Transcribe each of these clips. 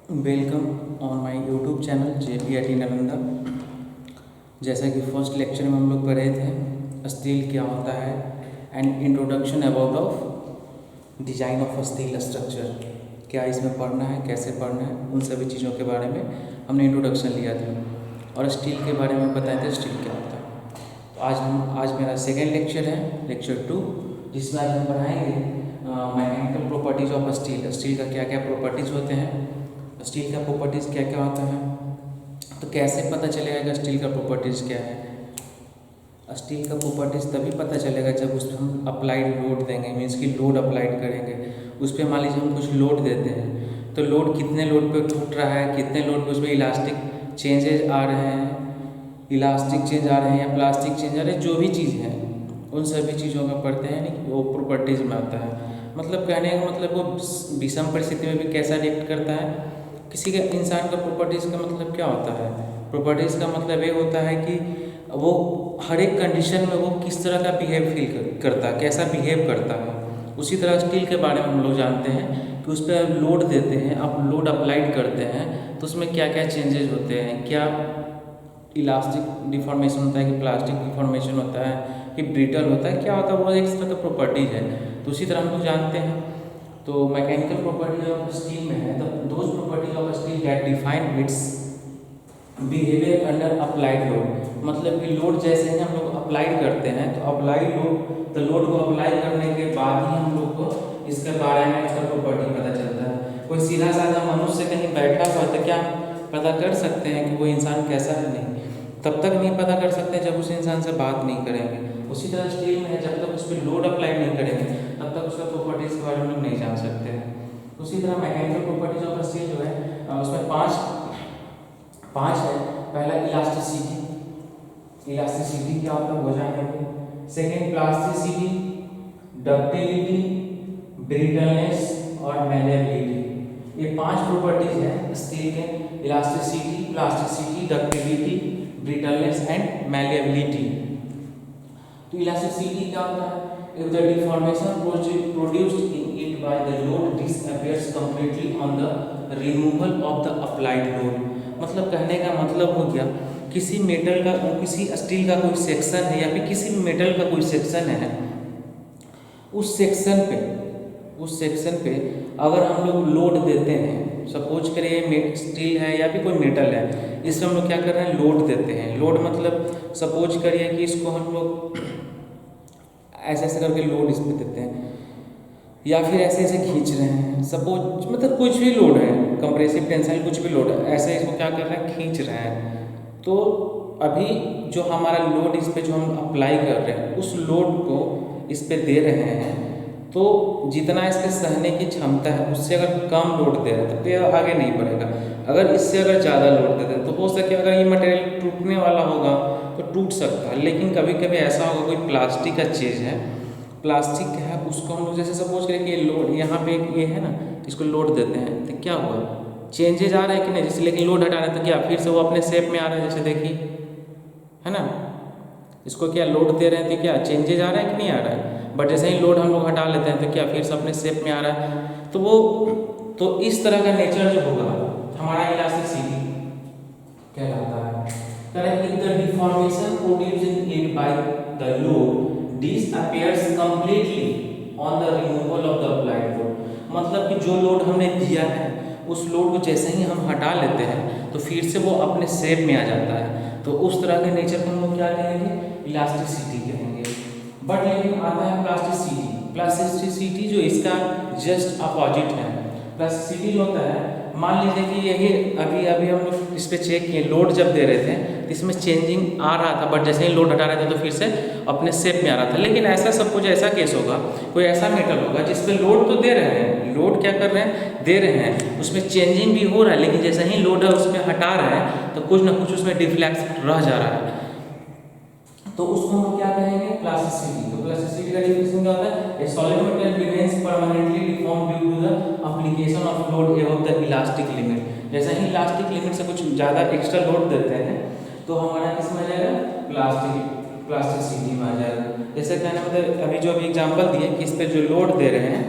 Welcome on my YouTube channel JPIT Nalanda. जैसा कि first lecture में हम लोग पढ़े थे स्टील क्या होता है and introduction about of design of steel structure, क्या इसमें पढ़ना है, कैसे पढ़ना है, उन सभी चीज़ों के बारे में हमने इंट्रोडक्शन लिया था और स्टील के बारे में बताए थे स्टील क्या होता है। तो आज मेरा सेकेंड लेक्चर है, लेक्चर 2, जिसमें आज हम पढ़ाएंगे mechanical properties of steel. Steel का क्या क्या प्रॉपर्टीज़ होते हैं, स्टील का प्रॉपर्टीज़ क्या क्या होता है, तो कैसे पता चलेगा कि स्टील का प्रॉपर्टीज़ क्या है। स्टील का प्रॉपर्टीज़ तभी पता चलेगा जब उस पर हम अप्लाइड लोड देंगे, मीन्स कि लोड अप्लाइड करेंगे। उस पर मान लीजिए हम कुछ लोड देते हैं तो लोड कितने लोड पे टूट रहा है, कितने लोड पे उसमें इलास्टिक चेंजेज आ रहे हैं, इलास्टिक चेंज आ रहे हैं या प्लास्टिक चेंज आ रहे हैं, जो भी चीज़ है उन सभी चीज़ों में पढ़ते हैं, यानी वो प्रॉपर्टीज़ में आता है। मतलब कहने का मतलब वो विषम परिस्थिति में भी कैसा रिएक्ट करता है। किसी के इंसान का प्रॉपर्टीज़ का मतलब क्या होता है, प्रॉपर्टीज़ का मतलब ये होता है कि वो हर एक कंडीशन में वो किस तरह का बिहेव करता है, कैसा बिहेव करता है। उसी तरह स्टील के बारे में हम लोग जानते हैं कि उस पर लोड देते हैं, आप लोड अप्लाइड करते हैं तो उसमें क्या क्या चेंजेस होते हैं, क्या इलास्टिक डिफॉर्मेशन होता है कि प्लास्टिक डिफॉर्मेशन होता है कि ब्रिटल होता है, क्या होता है, वो एक तरह का प्रॉपर्टीज़ है। तो उसी तरह हम लोग जानते हैं। तो मैकेनिकल प्रॉपर्टी ऑफ स्टील में है the those properties of steel that define it's behaviour under applied load. मतलब कि लोड जैसे ही हम लोग अप्लाइड करते हैं तो अप्लाइड लोड, तो लोड को अप्लाई करने के बाद ही हम लोग को इसके बारे में इसका प्रॉपर्टी पता चलता है। कोई सीधा साधा मनुष्य कहीं बैठा हुआ तो क्या पता कर सकते हैं कि वो इंसान कैसा है, नहीं, तब तक नहीं पता कर सकते जब उस इंसान से बात नहीं करेंगे। उसी तरह स्टील में है, जब तक उस पर लोड अप्लाई नहीं करेंगे तब तक उसका प्रॉपर्टीज़ के बारे में लोग नहीं जान सकते हैं। उसी तरह मैकेनिकल प्रॉपर्टीज ऑफ स्टील जो है उसमें पाँच है। पहला इलास्टिसिटी, इलास्टिसिटी क्या होता है वो जानेंगे। सेकेंड प्लास्टिसिटी, डक्टिलिटी, ब्रिटलनेस और मैलेबिलिटी। ये 5 प्रॉपर्टीज हैं स्टील के, elasticity, plasticity, ductility, brittleness and malleability. तो इलास्टिसिटी क्या होता है, if the deformation produced in it by the load disappears completely on the removal of the applied load। मतलब कहने का मतलब हो गया किसी मेटल का, किसी स्टील का कोई सेक्शन है या फिर किसी भी मेटल का कोई सेक्शन है, उस सेक्शन पे अगर हम लोग लोड देते हैं, सपोज करिए स्टील है या फिर कोई मेटल है, इसमें हम लोग क्या कर रहे हैं, लोड देते हैं। लोड मतलब सपोज करिए कि इसको हम लोग ऐसे ऐसे करके लोड इस पर देते हैं या फिर ऐसे ऐसे खींच रहे हैं, सपोज मतलब कुछ भी लोड है, कंप्रेसिव टेंसाइल कुछ भी लोड है, ऐसे इसको क्या कर रहे हैं, खींच रहे हैं। तो अभी जो हमारा लोड इस पर जो हम अप्लाई कर रहे हैं उस लोड को इस पर दे रहे हैं, तो जितना इसके सहने की क्षमता है उससे अगर कम लोड दे रहे हैं तो ये आगे नहीं बढ़ेगा। अगर इससे अगर ज़्यादा लोड देते हैं तो हो सके अगर ये मटेरियल टूटने वाला होगा तो टूट सकता है। लेकिन कभी कभी ऐसा होगा कोई प्लास्टिक का चीज़ है, प्लास्टिक है, उसको हम लोग जैसे सपोज करें कि ये लोड यहाँ पे ये है ना, इसको लोड देते हैं तो क्या हुआ, चेंजेज आ रहे हैं कि नहीं, जैसे लेकिन लोड हटा रहे हैं तो क्या फिर से वो अपने शेप में आ रहा है, जैसे देखिए है ना, इसको क्या लोड दे रहे हैं तो क्या चेंजेज आ रहा है कि नहीं आ रहा है। बट जैसे ही लोड हम लोग हटा लेते हैं तो क्या फिर से अपने शेप में आ रहा है। तो वो तो इस तरह का नेचर जो होगा हमारा इलास्टिसिटी कहलाता है। If the deformation produced in it by the load disappears completely on the removal of the applied load। मतलब कि जो लोड हमने दिया है उस लोड को जैसे ही हम हटा लेते हैं तो फिर से वो अपने शेप में आ जाता है, तो उस तरह के नेचर को हम लोग क्या कहेंगे, इलास्टिसिटी कहेंगे। बट लेकिन आता है प्लास्टिसिटी। प्लास्टिसिटी जो इसका जस्ट अपोजिट है। प्लास्टिसिटी जो होता है, मान लीजिए कि यही अभी अभी हम लोग इस पर चेक किए, लोड जब दे रहे थे तो इसमें चेंजिंग आ रहा था, बट जैसे ही लोड हटा रहे थे तो फिर से अपने शेप में आ रहा था। लेकिन ऐसा सब कुछ ऐसा केस होगा, कोई ऐसा मेटल होगा जिस पे लोड तो दे रहे हैं, लोड क्या कर रहे हैं, दे रहे हैं, उसमें चेंजिंग भी हो रहा है, लेकिन जैसे ही लोड है उसमें हटा रहे हैं तो कुछ ना कुछ उसमें डिफ्लेक्ट रह जा रहा है, तो उसको हम क्या कहेंगे, प्लास्टिसिटी। तो प्लास्टिसिटी का डेफिनेशन क्या होता है, a solid material remains permanently deform due to the application of load above the elastic limit. जैसे ही इलास्टिक लिमिट से कुछ ज़्यादा एक्स्ट्रा लोड देते हैं तो हमारा किस में आ जाएगा, प्लास्टिसिटी में आ जाएगा। जैसे कहना मतलब अभी जो अभी एग्जांपल दिए कि इस पे जो लोड दे रहे हैं,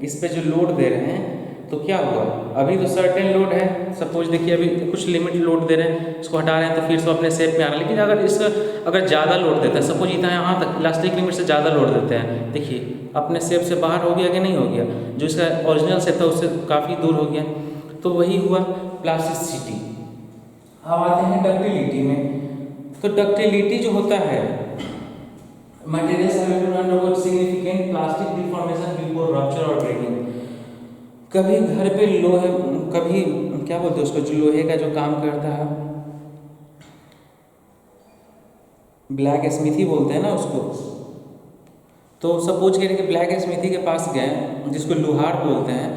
इस पे जो लोड दे रहे हैं तो तो क्या हुआ, अभी तो सर्टेन लोड है, सपोज देखिए अभी कुछ लिमिट लोड दे रहे हैं, इसको हटा रहे हैं तो फिर से अपने शेप में आ रहा है। लेकिन अगर ज़्यादा लोड देता है, सपोज इतना यहाँ तक इलास्टिक लिमिट से ज़्यादा लोड देते हैं, देखिए अपने शेप से बाहर हो गया कि नहीं हो गया, जो इसका ओरिजिनल शेप था उससे काफ़ी दूर हो गया। तो वही हुआ प्लास्टिसिटी। अब आते हैं डक्टिलिटी में। तो डक्टिलिटी जो होता है, materials have to undergo significant plastic deformation before rupture और ब्रेकिंग। कभी घर पे लोहे, कभी क्या बोलते हैं उसको, जो लोहे का जो काम करता है, ब्लैक स्मिथी बोलते हैं ना उसको। तो सपोज करें कि ब्लैक स्मिथी के पास गए, जिसको लोहार बोलते हैं,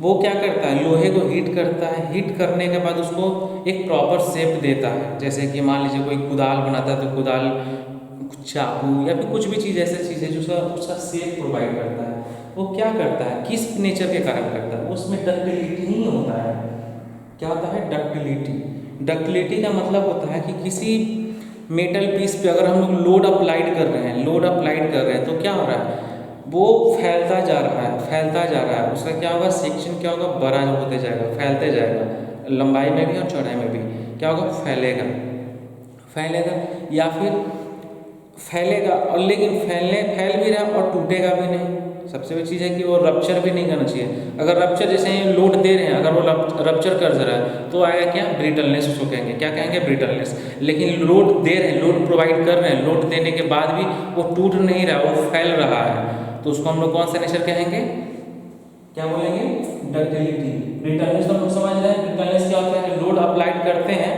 वो क्या करता है, लोहे को हीट करता है, हीट करने के बाद उसको एक प्रॉपर शेप देता है। जैसे कि मान लीजिए कोई कुदाल बनाता है, तो कुदाल, चाकू या फिर कुछ भी चीज़, ऐसी चीज़ है जो उसका शेप प्रोवाइड करता है। वो क्या करता है, किस नेचर के कारण करता है, उसमें डक्टिलिटी नहीं होता है। क्या होता है, डक्टिलिटी। डक्टिलिटी का मतलब होता है कि किसी मेटल पीस पे अगर हम लोग लोड अप्लाइड कर रहे हैं, तो क्या हो रहा है, वो फैलता जा रहा है, उसका क्या होगा, सेक्शन क्या होगा, बड़ा होते जाएगा, फैलते जाएगा, लंबाई में भी और चौड़ाई में भी क्या होगा, फैलेगा या फिर फैलेगा, और लेकिन फैल भी रहा और टूटेगा भी नहीं। सबसे बड़ी चीज़ है कि वो रप्चर भी नहीं करना चाहिए। अगर रप्चर, जैसे लोड दे रहे हैं, अगर वो रप्चर कर रहा है तो आएगा क्या, ब्रिटलनेस उसको कहेंगे। क्या कहेंगे, ब्रिटलनेस। लेकिन लोड दे रहे हैं, लोड प्रोवाइड कर रहे हैं, लोड देने के बाद भी वो टूट नहीं रहा, वो फैल रहा है, तो उसको हम लोग कौन सा नेचर कहेंगे, क्या बोलेंगे, डक्टिलिटी। ब्रिटलनेस तो हम लोग समझ रहे हैं। ब्रिटलनेस क्या होता है, लोड अप्लाइड करते हैं,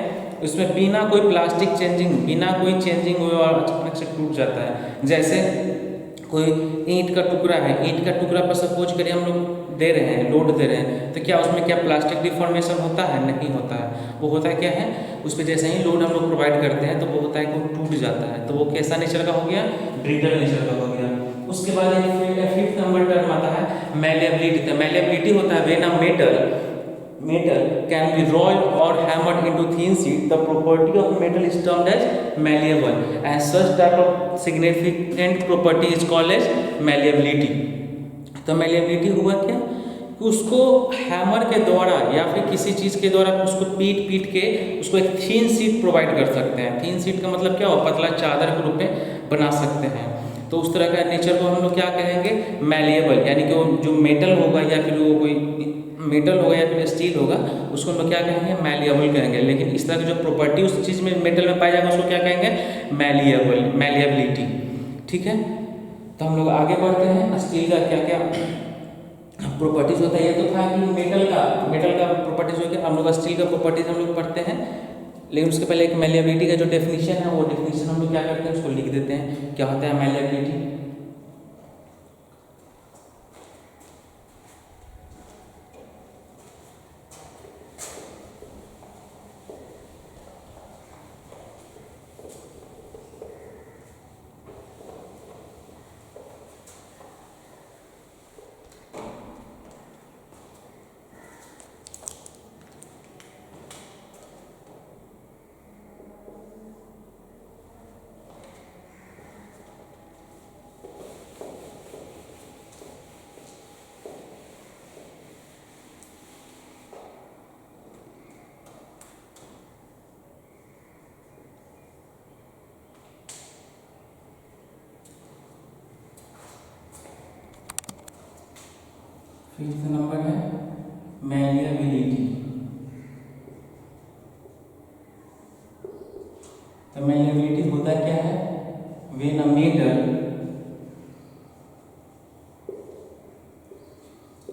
उसमें बिना कोई प्लास्टिक चेंजिंग, बिना कोई चेंजिंग हुए और अचानक से टूट जाता है। जैसे कोई ईंट का टुकड़ा है, ईंट का टुकड़ा पर सपोज करिए हम लोग दे रहे हैं, लोड दे रहे हैं, तो क्या उसमें क्या प्लास्टिक डिफॉर्मेशन होता है, नहीं होता है। वो होता है क्या है, उस पर जैसे ही लोड हम लोग प्रोवाइड करते हैं तो वो होता है कि वो टूट जाता है, तो वो कैसा नेचर का हो गया, ब्रिटल नेचर का हो गया। उसके बाद एक फिफ्थ नंबर टर्म आता है मैलिएबिलिटी। तो मैलिएबिलिटी होता है when a metal can be rolled or hammered into thin sheet. The property of metal is termed as malleable, and such type of significant property is called as malleability. तो malleability हुआ क्या कि उसको hammer के द्वारा या फिर किसी चीज़ के द्वारा उसको पीट के उसको एक थीन शीट प्रोवाइड कर सकते हैं। थीन शीट का मतलब क्या हो, पतला चादर के रूप में बना सकते हैं। तो उस तरह का नेचर को हम लोग क्या कहेंगे, मैलिएबल, यानी कि वो जो मेटल होगा या फिर वो कोई मेटल होगा या फिर स्टील होगा, उसको हम लोग क्या कहेंगे, मैलिएबल कहेंगे। लेकिन इस तरह की जो प्रॉपर्टी उस चीज़ में मेटल में पाया जाएगा उसको क्या कहेंगे, मैलिएबिलिटी। ठीक है, तो हम लोग आगे बढ़ते हैं। स्टील का क्या क्या प्रॉपर्टीज होता है, ये तो था कि मेटल का प्रॉपर्टीज हो गया। हम लोग स्टील का प्रॉपर्टीज हम लोग पढ़ते हैं, लेकिन उसके पहले एक मैलिएबिलिटी का जो डेफिनेशन है, वो डेफिनेशन हम लोग क्या करते हैं, उसको लिख देते हैं। क्या होता है मैलिएबिलिटी, फिफ्थ नंबर है मैलिएबिलिटी। तो मैलिएबिलिटी होता क्या है, when a metal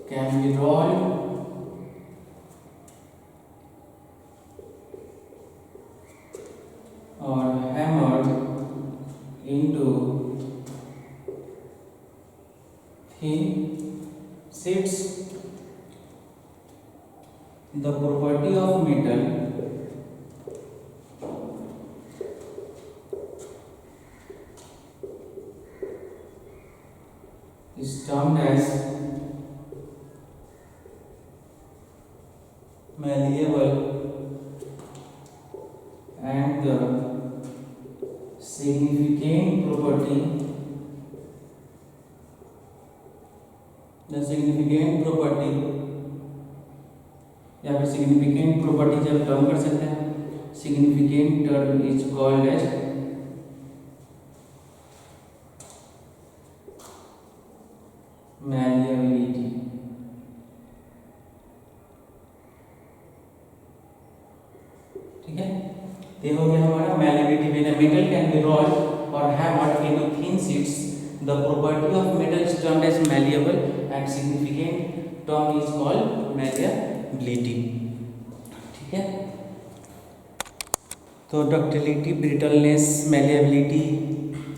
can be rolled और hammered into thin sheets. The property of metal is termed as malleable, and the significant property या फिर सिग्निफिकेंट प्रॉपर्टी जब टर्म कर सकते हैं। Significant term is called as malleability. ठीक है, ये हो गया हमारा malleability. When a metal can be rolled और hammered into thin sheets the property of metal is termed as malleable and significant term is called malleability. ठीक है, तो ductility, brittleness, malleability,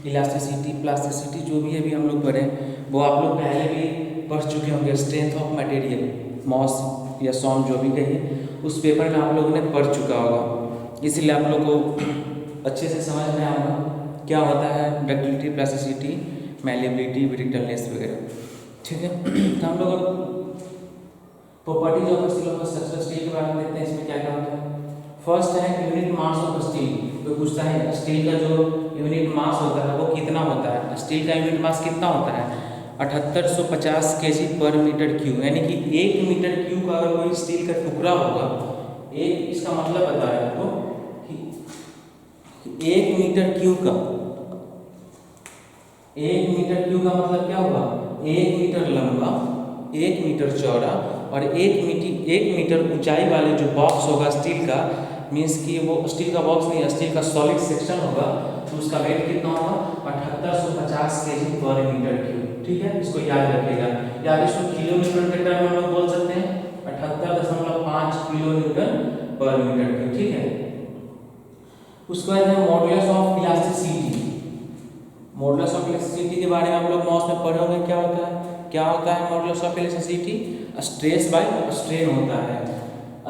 elasticity, plasticity जो भी अभी हम लोग पढ़े वो आप लोग पहले भी पढ़ चुके होंगे। स्ट्रेंथ ऑफ मटेरियल, मॉस या सॉम जो भी कहिए, उस पेपर में आप लोगों ने पढ़ चुका होगा, इसलिए आप लोग को अच्छे से समझ में आएगा क्या होता है डक्टिलिटी, प्लास्टिसिटी, मैलिएबिलिटी, ब्रिटलनेस वगैरह। ठीक है, तो हम लोग प्रॉपर्टीज ऑफ स्टील के बारे में देखते हैं। इसमें क्या क्या होता है। फर्स्ट है यूनिट मास ऑफ स्टील। तो पूछता है स्टील का जो यूनिट मास होता है वो कितना होता है। स्टील का यूनिट मास कितना होता है 7850 kg पर मीटर क्यूब, यानी कि 1 मीटर क्यूब का अगर कोई स्टील का टुकड़ा होगा, एक इसका मतलब बता रहा है आपको कि 1 मीटर क्यूब का 1 मीटर क्यूब का मतलब क्या होगा 1 मीटर लंबा, 1 मीटर चौड़ा और 1 मीटर ऊंचाई वाले जो बॉक्स होगा स्टील का, मीन्स कि वो स्टील का बॉक्स नहीं, स्टील का सॉलिड सेक्शन होगा, तो उसका वेट कितना होगा 7850 kg पर मीटर क्यूब। ठीक है, इसको याद रखिएगा, या इसको किलोमीटर के टर्म में हम लोग बोल सकते हैं 78.5 किलो न्यूटन पर मीटर क्यूब। ठीक है, उसके बाद है modulus of elasticity. Modulus of elasticity के बारे में आप लोग मॉस में पढ़े होंगे। क्या होता है modulus of elasticity? Stress by strain होता है।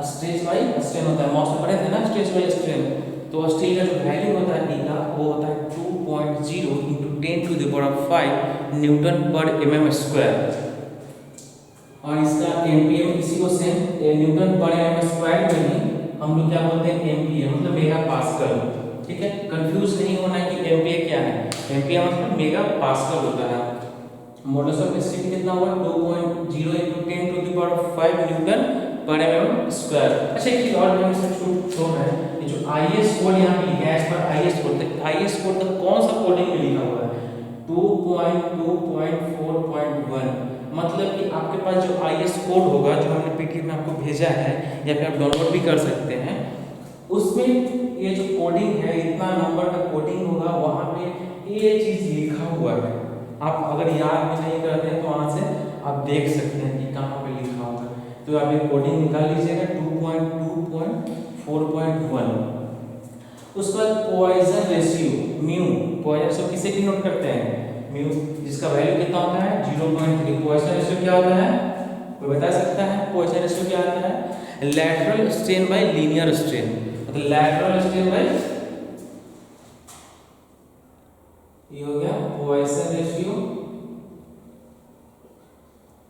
स्ट्रेस बाय स्ट्रेन होता है, मॉस में पढ़े थे ना स्ट्रेस बाय स्ट्रेन। तो स्टील का जो वैल्यू होता है E का वो होता है 2.0 × 10⁵ न्यूटन पर mm²। और इसका एमपीएम इसी को सेम न्यूटन पर mm² में ही हम लोग क्या बोलते हैं एमपीए, मतलब मेगा पास्कल। ठीक है, कंफ्यूज नहीं होना है कि एमपीए क्या है। एमपीए मतलब मेगा पास्कल होता है। मॉडुलस ऑफ इलास्टिसिटी कितना हुआ 2.0 × 10⁵ न्यूटन पर mm²। अच्छा, एक चीज और मैंने छोड़ रहा है, ये जो आईएस कोड यहाँ पे लिखा है, इस पर आईएस कोड तक, आईएस कोड तक कौन सा कोडिंग में लिखा हुआ है 2.2.4.1। मतलब कि आपके पास जो आईएस कोड होगा, जो हमने पीडीएफ में आपको भेजा है या फिर आप डाउनलोड भी कर सकते हैं, उसमें ये जो कोडिंग है, इतना नंबर का कोडिंग होगा, वहाँ पे ये चीज लिखा हुआ है। आप अगर याद भी नहीं करते हैं तो वहाँ से आप देख सकते हैं कि कहाँ पे लिखा हुआ है। तो आप ये कोडिंग निकाल लीजिएगा 2.2.4.1। उसके बाद Poisson ratio mu, Poisson ratio किसे डिनोट करते हैं म्यू, जिसका वैल्यू कितना होता है 0.3। पॉइजन रेशियो क्या होता है, कोई बता सकता है पॉइजन रेशियो क्या होता है? Lateral strain bye linear strain. मतलब लैटरल स्ट्रेन बाय, ये हो गया पॉइसन रेशियो,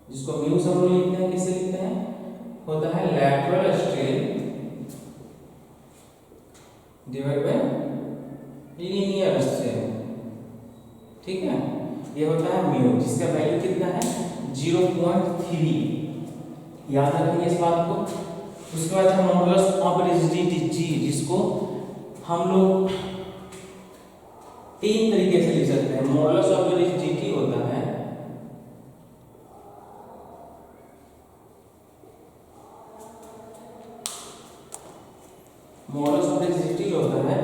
जिसको म्यू से हम लोग लिखते हैं, किससे लिखते हैं, होता है lateral strain divide by linear strain. ठीक है, ये होता है म्यू, जिसका वैल्यू कितना है 0.3। याद रखिए इस बात को। उसके बाद है मॉडुलस ऑफ रिजिडिटी जी, जिसको हम लोग 3 तरीके से लिख सकते हैं। मॉडुलस ऑफ रिजिडिटी होता है मॉडुलस ऑफ रिजिडिटी होता है,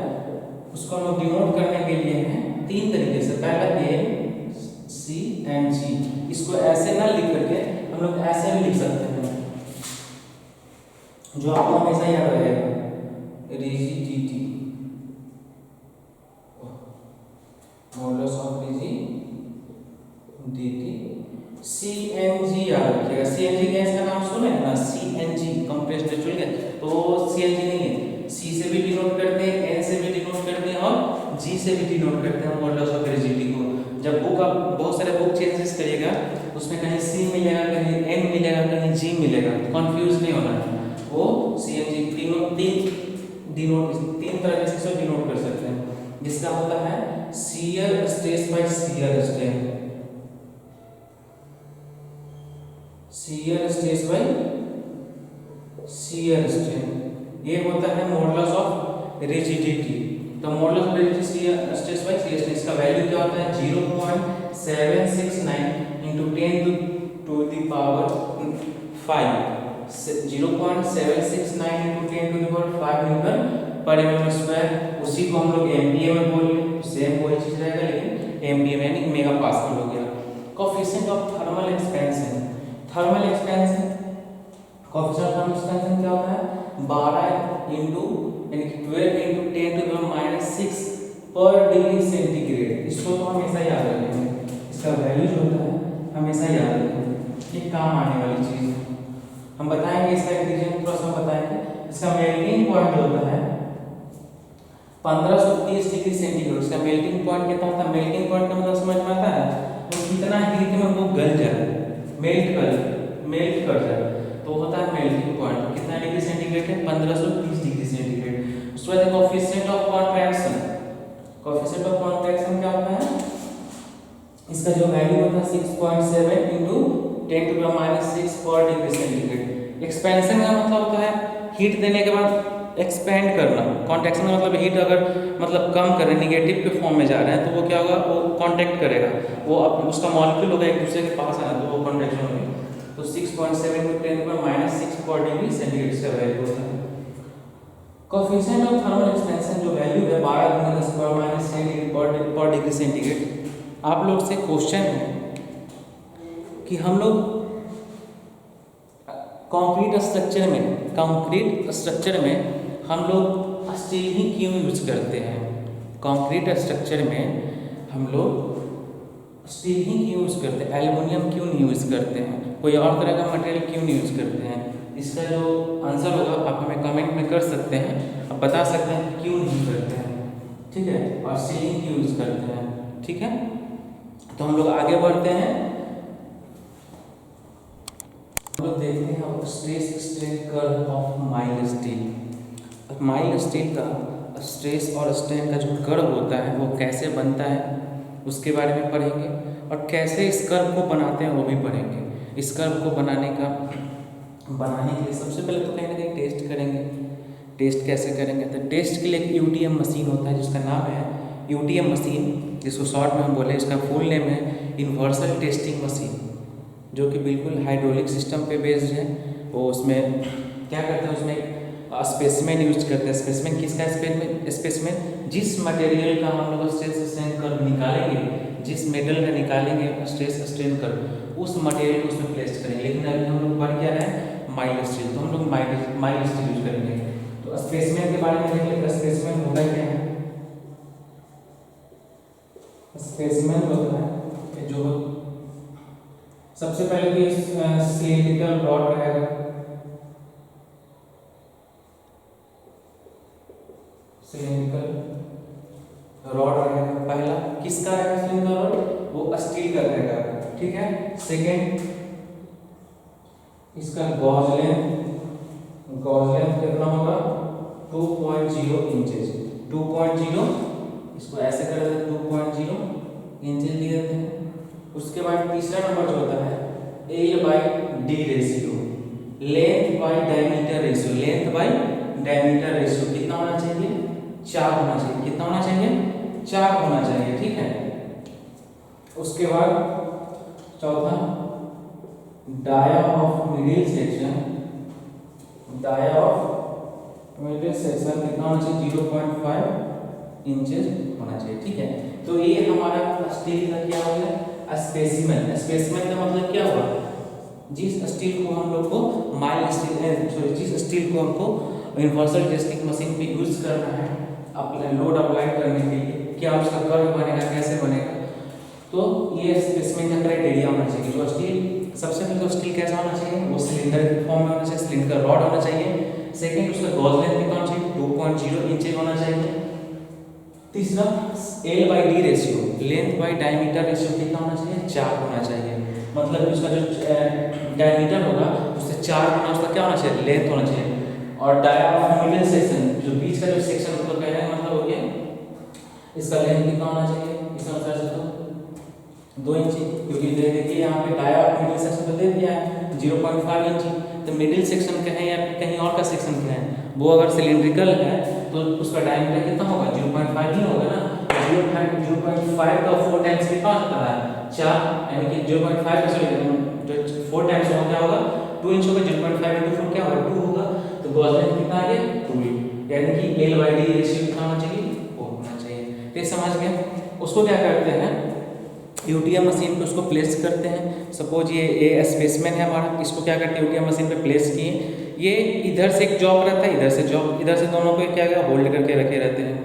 उसको हम लोग डिनोट करने के लिए हैं 3 तरीके से। पहला ए सी एंड जी, इसको ऐसे ना लिख करके हम लोग ऐसे भी लिख सकते हैं, जो आपको हमेशा याद रहेगा rigidity, modulus of rigidity. C N G याद रखिएगा। सी एन जी गैस का नाम सुने ना, C N G compressed natural gas, तो सी एन जी नहीं है, सी से भी डिनोट करते हैं, एन से भी डिनोट करते हैं और जी से भी डिनोट करते हैं मॉडुलस ऑफ रिजिडिटी को। जब बुक आप बहुत सारे बुक चेंजेस करिएगा, उसमें कहीं सी मिलेगा, कहीं एन मिलेगा, कहीं जी मिलेगा, कंफ्यूज नहीं होना है। वो सी एन जी तीन तरह से डिनोट कर सकते हैं, जिसका होता है shear stress by shear strain, shear stress by shear strain, ये होता है मॉडुलस ऑफ रिजिडिटी। तो modulus of rigidity stress by shear strain, इसका वैल्यू क्या होता है 0.769 into 10 to the power 5, 0.769 into 10 to the power 5 newton पर mm स्क्वायर। उसी को हम लोग एमपीए में बोल लें, सेम वही चीज रहेगा लेकिन एमपीए में यानी मेगा पास्कल हो गया। Coefficient of thermal expansion, thermal expansion coefficient of thermal expansion क्या होता है 12 इंटू यानी 12 इंटू 10 टू द -6 पर डिग्री सेंटीग्रेड। इसको तो हमेशा याद रखेंगे, इसका वैल्यू जो होता है हमेशा याद रखेंगे, ये काम आने वाली चीज है। हम बताएंगे इसका इंटीग्रेशन थोड़ा सा बताएंगे। इसका मेल्टिंग पॉइंट होता है 1530 डिग्री सेंटीग्रेड। इसका मेल्टिंग पॉइंट कितना होता है, मेल्टिंग पॉइंट का मतलब समझ में आता है वो कितना हीट में वो गल जाए, मेल्ट कर जाए, तो होता है मेल्टिंग पॉइंट। कितना डिग्री सेंटीग्रेड है 1530 डिग्री सेंटीग्रेड। उसके बाद coefficient of contraction, coefficient of contraction क्या होता है, इसका जो वैल्यू होता है 6.7 इंटू 10 टू द -6 पर डिग्री सेंटीग्रेड। एक्सपेंशन का मतलब होता है हीट देने के बाद एक्सपेंड करना। कॉन्ट्रैक्शन का मतलब हीट अगर मतलब कम कर रहे हैं, निगेटिव के फॉर्म में जा रहे हैं, तो वो क्या होगा, वो कॉन्टैक्ट करेगा, वो उसका मॉलिक्यूल होगा एक दूसरे के पास आना, तो वो कॉन्ट्रैक्शन होगी। तो 6.7 इंटू 10 टू द -6 पर डिग्री सेंटीग्रेड इसका वैल्यू होता है। कोएफिशिएंट ऑफ थर्मल एक्सपेंशन जो वैल्यू है 12 पर डिग्री सेंटीग्रेड। आप लोग से क्वेश्चन है कि हम लोग कंक्रीट स्ट्रक्चर में हम लोग स्टील ही क्यों यूज करते हैं, कंक्रीट स्ट्रक्चर में हम लोग स्टील ही क्यों यूज करते हैं, एल्युमिनियम क्यों नहीं यूज करते हैं, कोई और तरह का मटेरियल क्यों नहीं यूज करते हैं। इसका जो आंसर होगा आप हमें कमेंट में कर सकते हैं, आप बता सकते हैं क्यों नहीं करते हैं, ठीक है, और स्टील ही क्यों यूज करते हैं, ठीक है। तो हम लोग आगे बढ़ते हैं, हम लोग देखते हैं stress strain curve of mild steel. Mild steel का स्ट्रेस और स्ट्रेन का जो कर्व होता है वो कैसे बनता है उसके बारे में पढ़ेंगे, और कैसे इस कर्व को बनाते हैं वो भी पढ़ेंगे। इस कर्व को बनाने के लिए सबसे पहले तो कहीं ना कहीं टेस्ट करेंगे। टेस्ट कैसे करेंगे, तो टेस्ट के लिए एक यूटीएम मशीन होता है जिसका नाम है यूटीएम मशीन, जिसको शॉर्ट में हम बोले, इसका फुल नेम है यूनिवर्सल टेस्टिंग मशीन, जो कि बिल्कुल हाइड्रोलिक सिस्टम पे बेस्ड है। वो उसमें क्या करते हैं, उसमें स्पेसिमेन यूज करते हैं। स्पेसिमेन किसका स्पेसिमेन जिस मटेरियल का हम लोग स्ट्रेस स्ट्रेन कर्व निकालेंगे, जिस मेटल का निकालेंगे स्ट्रेस स्ट्रेन कर्व, उस मटेरियल को उसमें प्लेस करेंगे। लेकिन अभी हम लोग पढ़ क्या रहे हैं माइल्ड स्टील, तो हम लोग माइल्ड स्टील यूज करेंगे। तो स्पेसिमेन के बारे में देख लेते हैं। स्पेसिमेन होता क्या है, स्पेसिमेन होता है जो सबसे पहले तो सिलिंड्रिकल रॉड रहेगा, सिलिंड्रिकल रॉड रहेगा पहला। किसका रहेगा सिलिंड्रिकल रॉड, वो स्टील का रहेगा, ठीक है। सेकेंड इसका गॉज लेंथ कितना होगा 2.0 इंचेस, 2.0, इसको ऐसे कर देते हैं 2.0 इंचेस लिख देते हैं। उसके बाद तीसरा नंबर जो होता है A/D ratio, length bye diameter ratio, कितना होना चाहिए 4 होना चाहिए, कितना होना चाहिए 4 होना चाहिए, ठीक है। उसके बाद चौथा डाया ऑफ मिडिल सेक्शन कितना होना चाहिए 0.5 इंचेस होना चाहिए, ठीक है। तो ये हमारा स्टील का क्या हो गया स्पेसिमेन का मतलब क्या हुआ, जिस स्टील को हम लोग को जिस स्टील को हमको यूनिवर्सल टेस्टिंग मशीन पे यूज करना है अपने लोड अप्लाई करने के लिए, क्या उसका कर्व बनेगा, कैसे बनेगा। तो ये स्पेसिमेन का क्राइटेरिया होना चाहिए। जो स्टील सबसे पहले तो स्टील कैसा होना चाहिए, वो सिलेंडर के फॉर्म में होना चाहिए, सिलिंडर रॉड होना चाहिए। सेकेंड उसका गॉज लेंथ कितना होना चाहिए 2.0 इंचेस होना चाहिए। तीसरा L/D ratio, length bye diameter ratio कितना होना चाहिए 4 होना चाहिए। मतलब उसका जो डायमीटर होगा उससे 4 गुना उसका क्या होना चाहिए लेंथ होना चाहिए। और डाया ऑफ मिडिल सेक्शन, जो बीच का जो सेक्शन उसको कहने का मतलब हो गया इसका लेंथ कितना होना चाहिए, इस अनुसार से तो 2 इंच, क्योंकि देखिए यहाँ पे डाया ऑफ मिडिल सेक्शन तो दे दिया है 0.5 इंच, तो मिडिल सेक्शन का है या फिर कहीं और का सेक्शन का है, वो अगर सिलेंड्रिकल है तो उसका डायमीटर कितना होगा 0.5 ही होगा ना। 0.5 का 4 टाइम्स कितना होता है 4, यानी कि 0.5 का सॉरी जो 4 टाइम्स होगा क्या होगा 2 इंच होगा, 0.5 into 4 क्या होगा 2 होगा। तो गॉस लेंथ कितना आ गया 2, यानी कि L/D रेशियो कितना होना चाहिए 4 होना चाहिए। तो समझ गए। उसको क्या करते हैं यूटीएम मशीन पे उसको प्लेस करते हैं। सपोज ये स्पेसमैन है हमारा, इसको क्या करते हैं यूटीएम मशीन पे प्लेस किए, ये इधर से एक जॉब रहता है, इधर से जॉब, इधर से दोनों को क्या क्या होल्ड करके रखे रहते हैं।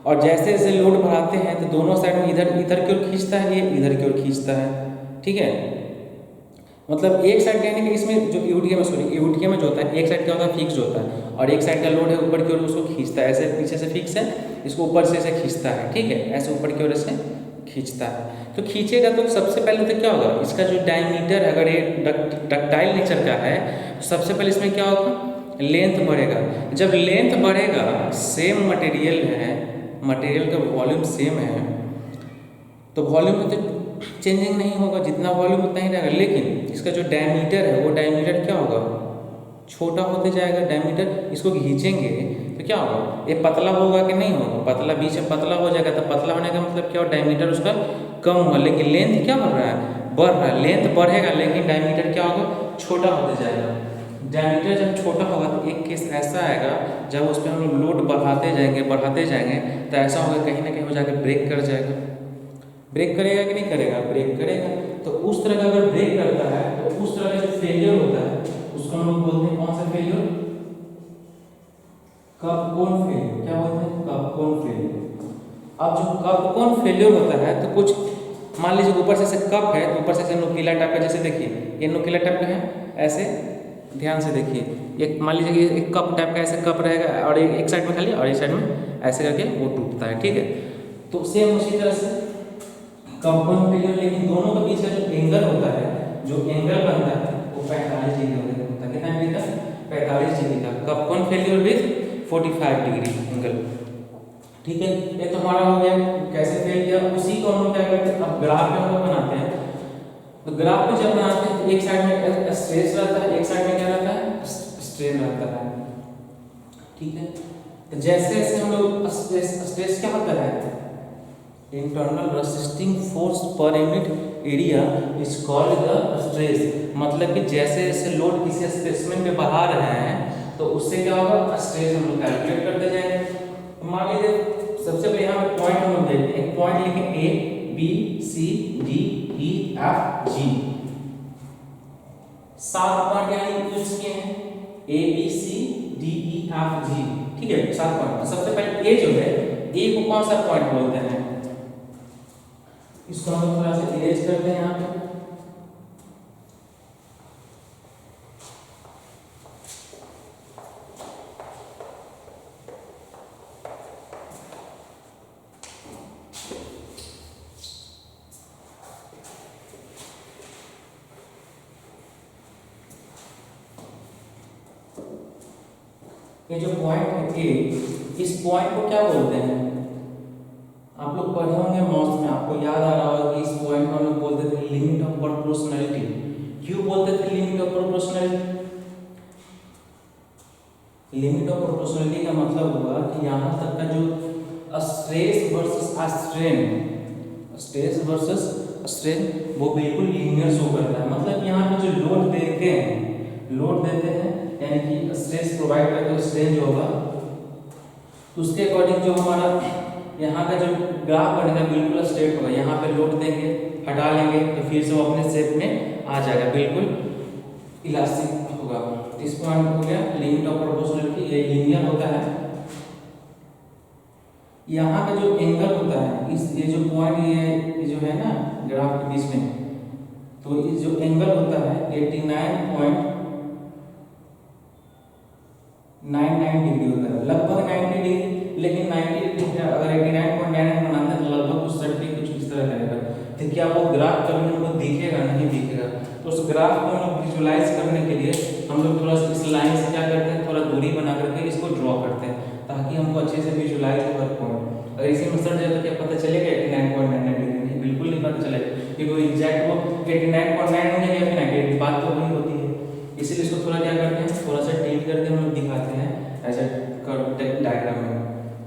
और जैसे जैसे लोड बढ़ाते हैं तो दोनों साइड में इधर इधर की ओर खींचता है, ये इधर की ओर खींचता है, ठीक है। मतलब एक साइड यानी कि इसमें जो यूटीएम में जो होता है एक साइड क्या होता है फिक्स होता है, और एक साइड का लोड है ऊपर की ओर उसको खींचता है, ऐसे पीछे से फिक्स है, इसको ऊपर से ऐसे खींचता है, ठीक है, ऐसे ऊपर की ओर से खींचता है। तो खींचेगा तो सबसे पहले तो क्या होगा, इसका जो डायमीटर अगर ये डक्टाइल नेचर का है तो सबसे पहले इसमें क्या होगा लेंथ बढ़ेगा। जब लेंथ बढ़ेगा, सेम मटेरियल है, मटेरियल का वॉल्यूम सेम है, तो वॉल्यूम में तो चेंजिंग नहीं होगा, जितना वॉल्यूम उतना ही रहेगा, लेकिन इसका जो डायमीटर है वो डायमीटर क्या होगा छोटा होते जाएगा डायमीटर। इसको खींचेंगे तो क्या होगा, ये पतला होगा कि नहीं होगा, पतला बीच में पतला हो जाएगा, तो पतला होने का मतलब क्या हो डायमीटर उसका कम होगा, लेकिन लेंथ क्या बढ़ रहा है बढ़ रहा है, लेंथ बढ़ेगा लेकिन डायमीटर क्या होगा छोटा होते जाएगा। डायमीटर जब छोटा होगा तो एक केस ऐसा आएगा जब उस पर हम लोग लोड बढ़ाते जाएंगे तो ऐसा होगा कहीं ना कहीं हो जाकर ब्रेक कर जाएगा। ब्रेक करेगा कि नहीं करेगा, ब्रेक करेगा। तो उस तरह का अगर ब्रेक करता है तो उस तरह का जो फेलियर होता है उसको हम लोग बोलते हैं कौन सा फेलियर, कप कोन फेलियर। क्या बोलते हैं कप कोन फेलियर। अब जो कप कोन फेलियर होता है तो कुछ मान लीजिए ऊपर से कप है तो ऊपर से नुकीला टाइप का, जैसे देखिए ये नुकीला टाइप का है, ऐसे ध्यान से देखिए, एक मान लीजिए कि एक कप टाइप का ऐसे कप रहेगा और एक साइड में खाली और एक साइड में ऐसे करके वो टूटता है, ठीक है। तो सेम उसी तरह से कंपाउंड फेलियर, लेकिन दोनों के बीच का जो एंगल होता है, जो एंगल बनता है वो 45 डिग्री होता है। कितना डिग्री का 45 डिग्री का compound failure with 45 degree angle, ठीक है। ये तो हमारा हो गया कैसे फेल किया। उसी को हम लोग क्या करते हैं अब ग्राफ में हम लोग बनाते हैं। तो ग्राफ में जब बनाते हैं तो एक साइड में स्ट्रेस रहता है, एक साइड में क्या रहता है स्ट्रेन रहता है, ठीक है। तो जैसे जैसे हम लोग स्ट्रेस क्या होता है internal resisting force per unit area is called the stress. मतलब कि जैसे जैसे लोड किसी स्पेसिमेन पे बढ़ा रहे हैं तो उससे क्या होगा स्ट्रेस हम लोग कैलकुलेट करते जाएंगे। तो मान लीजिए सबसे पहले यहाँ पे पॉइंट हम लोग देखते हैं, एक पॉइंट लिखें A B C D E F G, 7 point यहाँ यूज किए हैं A B C D E F G, ठीक है 7 पॉइंट। सबसे पहले ए जो है ए को कौन सा पॉइंट बोलते हैं, इसको हम थोड़ा सा इरेज करते हैं यहाँ पे। ये जो पॉइंट है ए, इस पॉइंट को क्या बोलते हैं आप लोग पढ़े होंगे मॉस में, आपको याद आ रहा होगा कि इस पॉइंट को हम लोग बोलते थे लिमिट ऑफ प्रोपोर्शनैलिटी। क्यों बोलते थे limit of proportionality? Limit of proportionality का मतलब हुआ कि यहाँ तक का जो stress versus strain, stress versus strain वो बिल्कुल लीनियर शो करता है। मतलब यहाँ पे जो लोड देते हैं यानी कि स्ट्रेस प्रोवाइड करते हैं, स्ट्रेन जो होगा उसके अकॉर्डिंग जो हमारा यहाँ का जो ग्राफ बनेगा बिल्कुल स्ट्रेट होगा। यहाँ पे लोड देंगे हटा लेंगे तो फिर से वो अपने शेप में आ जाएगा, बिल्कुल इलास्टिक होगा। इस पॉइंट हो गया लिमिट ऑफ प्रोपोर्शनैलिटी, ये लीनियर होता है। यहाँ का जो एंगल होता है इस ये जो पॉइंट ये जो है ना ग्राफ के बीच में, तो ये जो एंगल होता है 89.99 डिग्री होता है, लगभग 90 डिग्री। लेकिन 90 डिग्री अगर 89.99 बनाते हैं तो लगभग उस साइड पे कुछ इस तरह रहेगा। तो क्या वो ग्राफ कभी हमको दिखेगा नहीं दिखेगा। तो उस ग्राफ को हम लोग विजुलाइज करने के लिए हम लोग थोड़ा सा इस लाइन से क्या करते हैं थोड़ा दूरी बना करके इसको ड्रॉ करते हैं ताकि हमको अच्छे से विजुलाइज हो कर पॉइंट। अगर इसी में सट जाए तो क्या पता चलेगा 89.99 डिग्री? नहीं, बिल्कुल नहीं पता चलेगा क्योंकि वो एग्जैक्ट वो 89.9 हो जाएगा या फिर 98, बात तो वही होती है। इसीलिए इसको थोड़ा क्या करते हैं, थोड़ा सा टिल्ट करके हम लोग दिखाते हैं ऐसे कर्व डायग्राम में।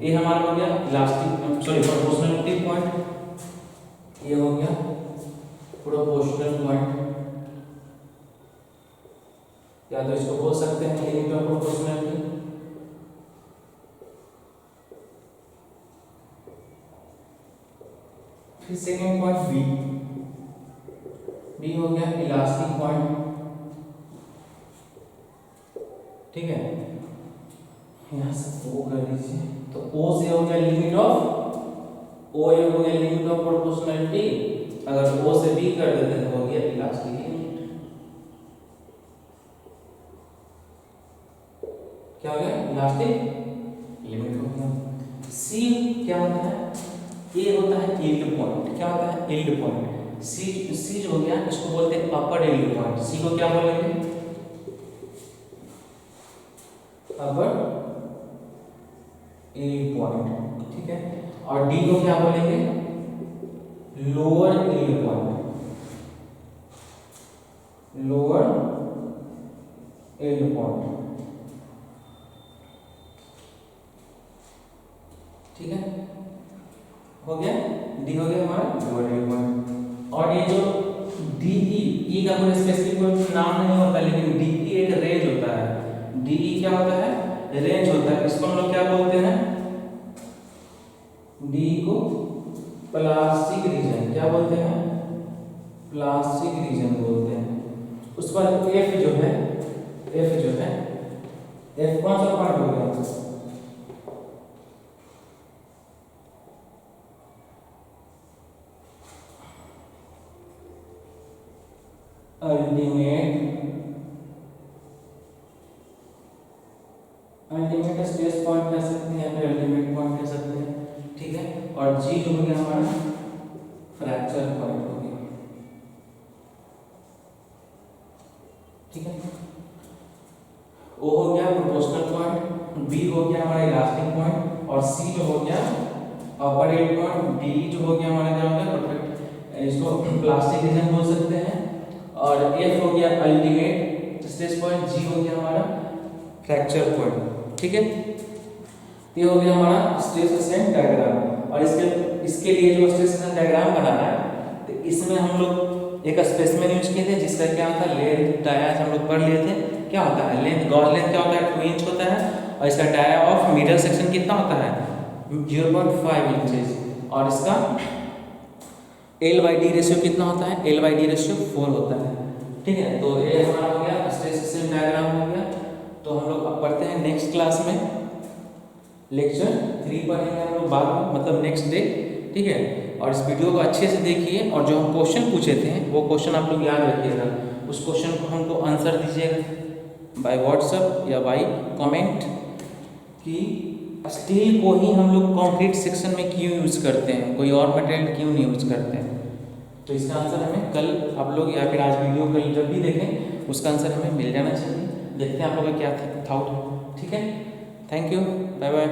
ये हमारा हो गया इलास्टिक सॉरी प्रोपोर्शनलिटी पॉइंट, ये हो गया प्रोपोर्शनल पॉइंट, या तो इसको बोल सकते हैं लिमिट ऑफ प्रोपोर्शनलिटी। फिर सेकेंड पॉइंट बी हो गया इलास्टिक पॉइंट, ठीक है, यहाँ से ओ कर दीजिए, तो ओ से हो गया लिमिट ऑफ ओ, ये हो गया लिमिट ऑफ प्रोपोर्शनलिटी, अगर ओ से बी कर देते तो हो गया इलास्टिक लिमिट। क्या हो गया, इलास्टिक लिमिट हो गया। सी क्या होता है, ये होता है यील्ड पॉइंट। क्या होता है, यील्ड पॉइंट। सी जो हो गया इसको बोलते हैं अपर यील्ड पॉइंट। सी को क्या बोलेंगे, अपर यील्ड पॉइंट, ठीक है। और डी को क्या बोलेंगे, lower yield point, lower yield point, ठीक है, हो गया। डी हो गया हमारा लोअर यील्ड पॉइंट। और ये जो डीई का कोई स्पेसिफिक कोई नाम नहीं होता, लेकिन डीई एक रेंज होता है। डीई क्या होता है, रेंज होता है। इसको हम लोग क्या बोलते हैं, डी को प्लास्टिक रीजन, क्या बोलते हैं, प्लास्टिक रीजन बोलते हैं। उस पर एफ जो है, एफ कौन सा पार्ट हो गया, अल्टीमेट स्ट्रेस पॉइंट कह सकते हैं, फिर अल्टीमेट पॉइंट कह सकते हैं, ठीक है। और जी जो हो गया हमारा फ्रैक्चर पॉइंट हो गया, ठीक है। ओ हो गया प्रोपोर्शनल पॉइंट, बी हो गया हमारा इलास्टिक पॉइंट, और सी जो हो गया अपर यील्ड पॉइंट, डी जो हो गया हमारा क्या हो गया परफेक्ट, इसको प्लास्टिक रीजन बोल सकते हैं। और एफ हो गया अल्टीमेट स्ट्रेस पॉइंट, जी हो गया हमारा फ्रैक्चर पॉइंट, ठीक है। ये हो गया हमारा स्ट्रेस असेंट डायग्राम। और इसके लिए जो स्ट्रेस असेंट डायग्राम बनाना है, तो इसमें हम लोग एक स्पेसिमेन यूज किए थे जिसका क्या था, लेंथ डाया हम लोग पढ़ लिए थे। क्या होता है लेंथ, गॉज लेंथ क्या होता है 2 इंच होता है, और इसका डाया ऑफ मिडल सेक्शन कितना होता है 0.5 इंचेस, और इसका L/D रेशियो कितना होता है, L/D रेशियो 4 होता है, ठीक है। तो ये हमारा हो गया स्ट्रेस असेंट डायग्राम हो गया। तो हम लोग अब पढ़ते हैं नेक्स्ट क्लास में, लेक्चर 3 पढ़ेंगे हम लोग बाद में, मतलब नेक्स्ट डे, ठीक है। और इस वीडियो को अच्छे से देखिए, और जो हम क्वेश्चन पूछे थे वो क्वेश्चन आप लोग याद रखिएगा। उस क्वेश्चन को हमको आंसर दीजिएगा बाय व्हाट्सएप या बाय कमेंट, कि स्टील को ही हम लोग कंक्रीट सेक्शन में क्यों यूज़ करते हैं, कोई और मटेरियल क्यों नहीं यूज़ करते हैं। तो इसका आंसर हमें कल आप लोग या फिर आज वीडियो कल जब भी देखें उसका आंसर हमें मिल जाना चाहिए। देखते हैं आप लोग का क्या थॉट, ठीक है। Thank you, bye bye.